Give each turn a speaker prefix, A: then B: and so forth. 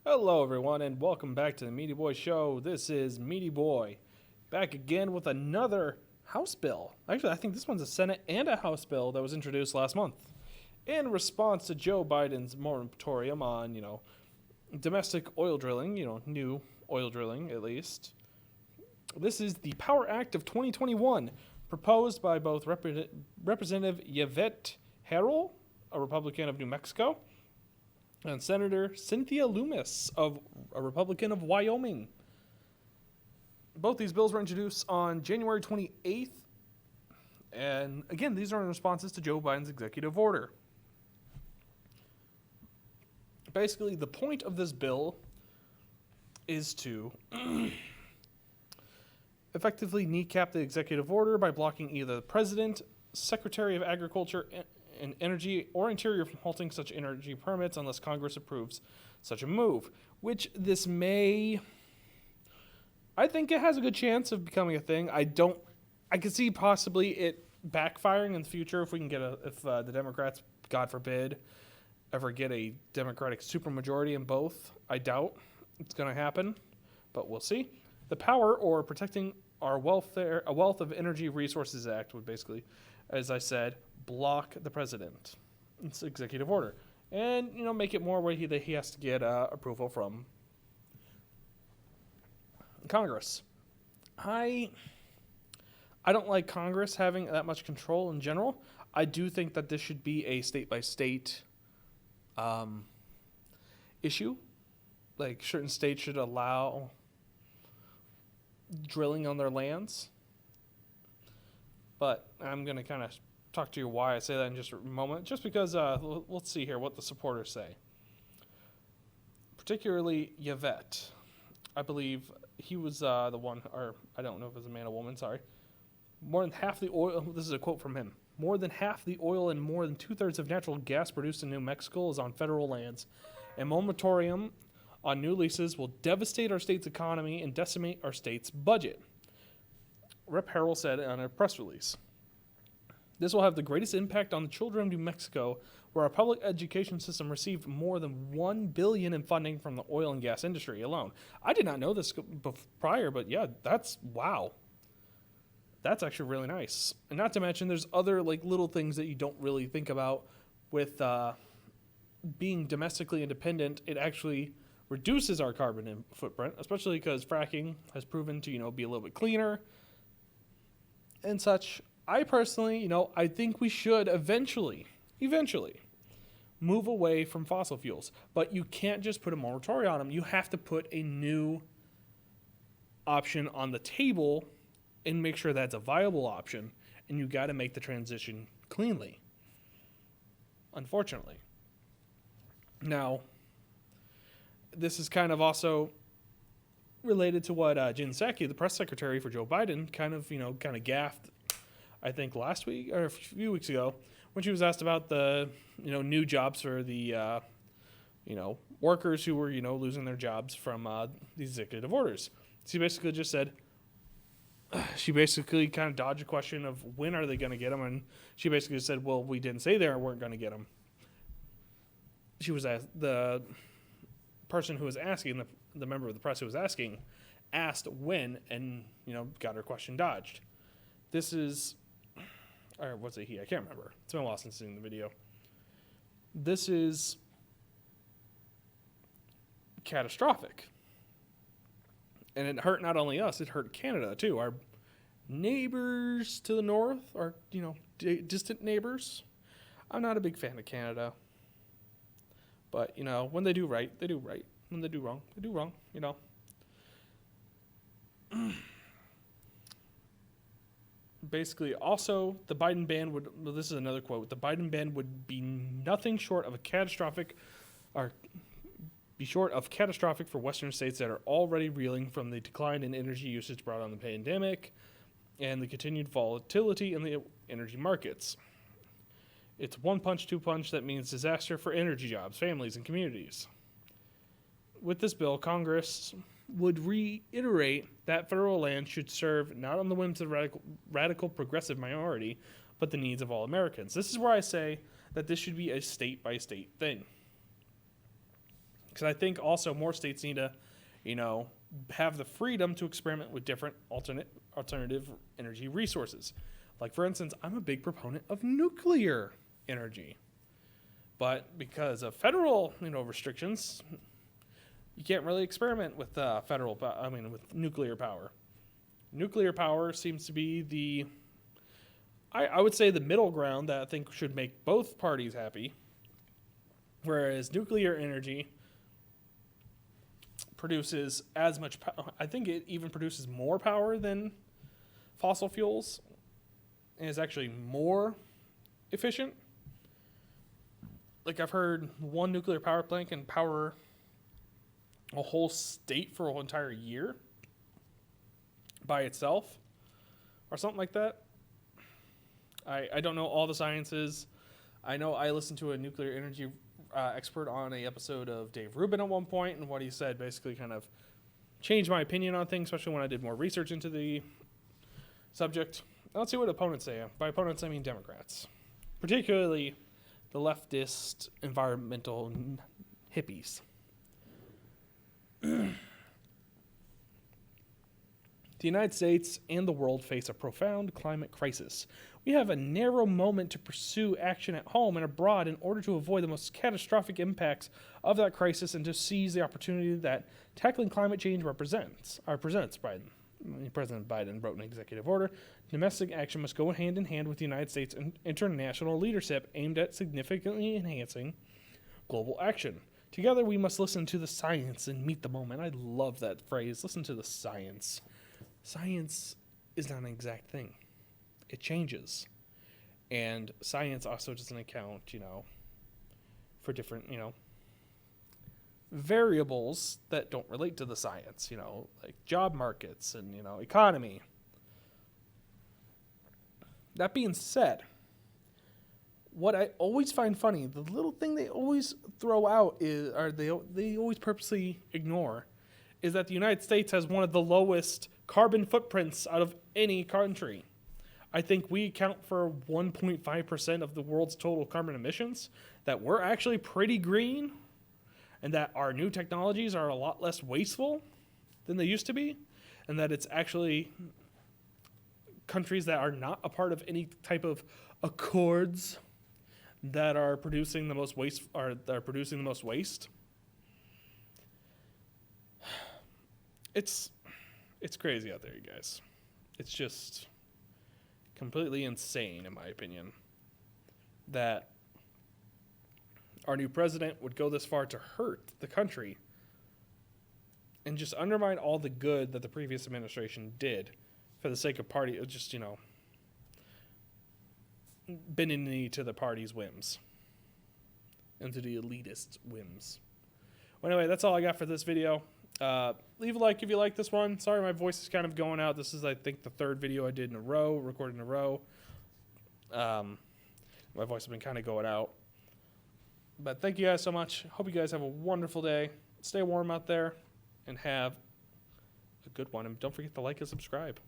A: Hello, everyone, and welcome back to the Meaty-Boi Show. This is Meaty-Boi, back again with another House bill. Actually, I think this one's a Senate and a House bill that was introduced last month in response to Joe Biden's moratorium on, domestic oil drilling, new oil drilling at least. This is the Power Act of 2021, proposed by both Representative Yevette Herrell, a Republican of New Mexico, and Senator Cynthia Lummis, a Republican of Wyoming. Both these bills were introduced on January 28th, and again, these are in responses to Joe Biden's executive order. Basically, the point of this bill is to effectively kneecap the executive order by blocking either the President, Secretary of Agriculture, and Energy, or Interior from halting such energy permits unless Congress approves such a move, which this may... I think it has a good chance of becoming a thing. I could see possibly it backfiring in the future if we can get if the Democrats, God forbid, ever get a Democratic supermajority in both. I doubt it's going to happen, but we'll see. The Power or Protecting Our Welfare, a Wealth of Energy Resources Act would basically, as I said, block the president. It's executive order. And, make it more where he has to get approval from Congress. I don't like Congress having that much control in general. I do think that this should be a state-by-state issue. Like, certain states should allow drilling on their lands. But I'm going to kind of talk to you why I say that in just a moment. Just because, let's see here what the supporters say. Particularly Yevette. I believe he was the one, or I don't know if it was a man or woman, sorry. More than half the oil, this is a quote from him. More than half the oil and more than 2/3 of natural gas produced in New Mexico is on federal lands. A moratorium on new leases will devastate our state's economy and decimate our state's budget. Rep. Herrell said on a press release. This will have the greatest impact on the children of New Mexico, where our public education system received more than $1 billion in funding from the oil and gas industry alone. I did not know this prior, but yeah, that's wow. That's actually really nice. And not to mention, there's other little things that you don't really think about with being domestically independent. It actually reduces our carbon footprint, especially because fracking has proven to be a little bit cleaner and such. I personally, I think we should eventually move away from fossil fuels. But you can't just put a moratorium on them. You have to put a new option on the table and make sure that's a viable option. And you got to make the transition cleanly, unfortunately. Now, this is kind of also related to what Jen Psaki, the press secretary for Joe Biden, kind of gaffed, I think last week or a few weeks ago, when she was asked about the new jobs for the workers who were losing their jobs from these executive orders. She basically just said, she basically kind of dodged a question of when are they going to get them, and she basically said, well, we didn't say they weren't going to get them. She was asked, the person who was asking, the member of the press who was asking, asked when, and got her question dodged. This is, or was it he? I can't remember. It's been a while since seeing the video. This is catastrophic. And it hurt not only us, it hurt Canada too. Our neighbors to the north, our distant neighbors. I'm not a big fan of Canada. But, when they do right, they do right. When they do wrong, they do wrong, Basically, also, the Biden ban would, well, this is another quote, the Biden ban would be nothing short of catastrophic for Western states that are already reeling from the decline in energy usage brought on the pandemic and the continued volatility in the energy markets. It's one punch, two punch that means disaster for energy jobs, families, and communities. With this bill, Congress would reiterate that federal land should serve not on the whims of the radical progressive minority, but the needs of all Americans. This is where I say that this should be a state-by-state thing. Because I think also more states need to, have the freedom to experiment with different alternative energy resources. Like, for instance, I'm a big proponent of nuclear energy. But because of federal, restrictions, you can't really experiment with with nuclear power. Nuclear power seems to be I would say the middle ground that I think should make both parties happy. Whereas nuclear energy produces as much power. I think it even produces more power than fossil fuels and is actually more efficient. Like, I've heard one nuclear power plant can power a whole state for an entire year by itself or something like that. I don't know all the sciences. I know I listened to a nuclear energy expert on an episode of Dave Rubin at one point, and what he said basically kind of changed my opinion on things, especially when I did more research into the subject. Let's see what opponents say. By opponents, I mean Democrats, particularly the leftist environmental hippies. The United States and the world face a profound climate crisis. We have a narrow moment to pursue action at home and abroad in order to avoid the most catastrophic impacts of that crisis and to seize the opportunity that tackling climate change presents. President Biden wrote an executive order. Domestic action must go hand in hand with the United States and international leadership aimed at significantly enhancing global action. Together, we must listen to the science and meet the moment. I love that phrase, listen to the science. Science is not an exact thing. It changes. And science also doesn't account, for different, variables that don't relate to the science, like job markets and, economy. That being said, what I always find funny, the little thing they always throw out they always purposely ignore, is that the United States has one of the lowest carbon footprints out of any country. I think we account for 1.5% of the world's total carbon emissions, that we're actually pretty green, and that our new technologies are a lot less wasteful than they used to be, and that it's actually countries that are not a part of any type of accords that are producing the most waste, It's crazy out there, you guys. It's just completely insane, in my opinion, that our new president would go this far to hurt the country and just undermine all the good that the previous administration did for the sake of bending the knee to the party's whims and to the elitist whims. Well, anyway, that's all I got for this video. Leave a like if you like this one. Sorry, my voice is kind of going out. This is, I think, the third video I did recorded in a row. My voice has been kind of going out. But thank you guys so much. Hope you guys have a wonderful day. Stay warm out there and have a good one. And don't forget to like and subscribe.